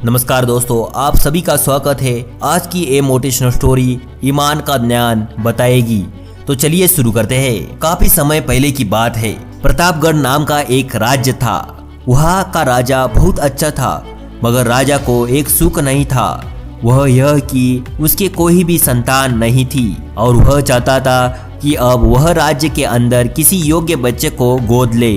नमस्कार दोस्तों, आप सभी का स्वागत है। आज की ये मोटिवेशनल स्टोरी ईमान का ज्ञान बताएगी। तो चलिए शुरू करते हैं। काफी समय पहले की बात है। प्रतापगढ़ नाम का एक राज्य था। वहाँ का राजा बहुत अच्छा था, मगर राजा को एक सुख नहीं था। वह यह कि उसके कोई भी संतान नहीं थी और वह चाहता था कि अब वह राज्य के अंदर किसी योग्य बच्चे को गोद ले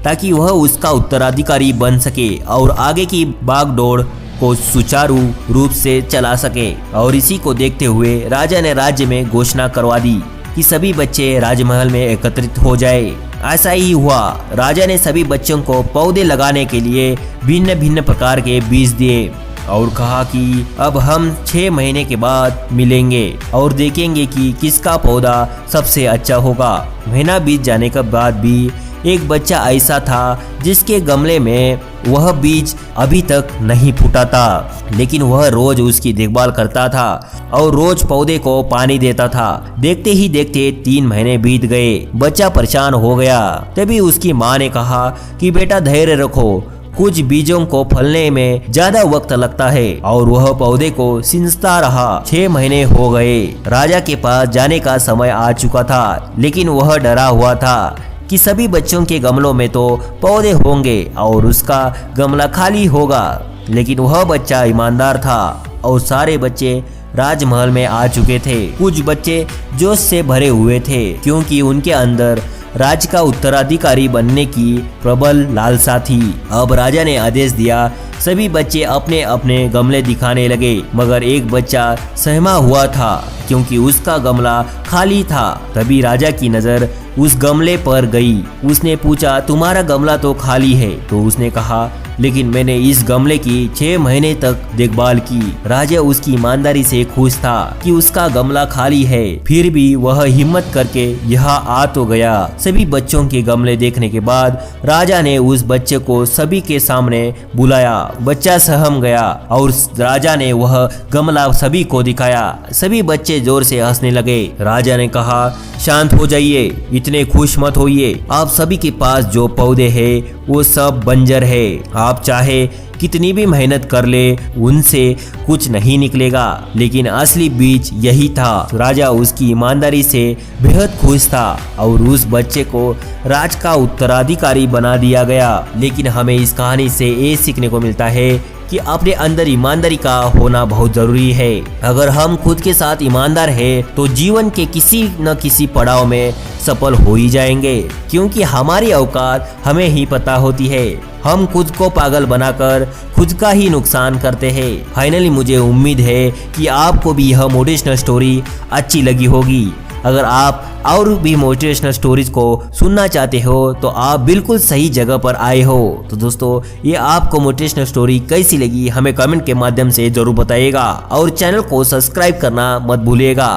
ताकि वह उसका उत्तराधिकारी बन सके और आगे की बागडोर को सुचारू रूप से चला सके। और इसी को देखते हुए राजा ने राज्य में घोषणा करवा दी कि सभी बच्चे राजमहल में एकत्रित हो जाए। ऐसा ही हुआ। राजा ने सभी बच्चों को पौधे लगाने के लिए भिन्न भिन्न प्रकार के बीज दिए और कहा कि अब हम 6 महीने के बाद मिलेंगे और देखेंगे कि किसका पौधा सबसे अच्छा होगा। महीना बीत जाने के बाद भी एक बच्चा ऐसा था जिसके गमले में वह बीज अभी तक नहीं फूटा था, लेकिन वह रोज उसकी देखभाल करता था और रोज पौधे को पानी देता था। देखते ही देखते 3 महीने बीत गए। बच्चा परेशान हो गया। तभी उसकी माँ ने कहा कि बेटा धैर्य रखो, कुछ बीजों को फलने में ज्यादा वक्त लगता है। और वह पौधे को सींचता रहा। 6 महीने हो गए। राजा के पास जाने का समय आ चुका था, लेकिन वह डरा हुआ था कि सभी बच्चों के गमलों में तो पौधे होंगे और उसका गमला खाली होगा। लेकिन वह बच्चा ईमानदार था और सारे बच्चे राजमहल में आ चुके थे। कुछ बच्चे जोश से भरे हुए थे क्योंकि उनके अंदर राज्य का उत्तराधिकारी बनने की प्रबल लालसा थी। अब राजा ने आदेश दिया, सभी बच्चे अपने अपने गमले दिखाने लगे, मगर एक बच्चा सहमा हुआ था क्योंकि उसका गमला खाली था। तभी राजा की नजर उस गमले पर गई। उसने पूछा, तुम्हारा गमला तो खाली है। तो उसने कहा, लेकिन मैंने इस गमले की 6 महीने तक देखभाल की। राजा उसकी ईमानदारी से खुश था कि उसका गमला खाली है, फिर भी वह हिम्मत करके यहाँ आ तो गया। सभी बच्चों के गमले देखने के बाद राजा ने उस बच्चे को सभी के सामने बुलाया। बच्चा सहम गया और राजा ने वह गमला सभी को दिखाया। सभी बच्चे जोर से हंसने लगे। राजा ने कहा, शांत हो जाइए, इतने खुश मत होइए। आप सभी के पास जो पौधे हैं वो सब बंजर है। आप चाहे कितनी भी मेहनत कर ले, उनसे कुछ नहीं निकलेगा। लेकिन असली बीज यही था। राजा उसकी ईमानदारी से बेहद खुश था और उस बच्चे को राज का उत्तराधिकारी बना दिया गया। लेकिन हमें इस कहानी से ये सीखने को मिलता है कि अपने अंदर ईमानदारी का होना बहुत जरूरी है। अगर हम खुद के साथ ईमानदार हैं तो जीवन के किसी न किसी पड़ाव में सफल हो ही जाएंगे, क्योंकि हमारी औकात हमें ही पता होती है। हम खुद को पागल बनाकर खुद का ही नुकसान करते हैं। फाइनली मुझे उम्मीद है कि आपको भी यह मोटिवेशनल स्टोरी अच्छी लगी होगी। अगर आप और भी मोटिवेशनल स्टोरीज को सुनना चाहते हो तो आप बिल्कुल सही जगह पर आए हो। तो दोस्तों, ये आपको मोटिवेशनल स्टोरी कैसी लगी हमें कमेंट के माध्यम से जरूर बताइएगा और चैनल को सब्सक्राइब करना मत भूलिएगा।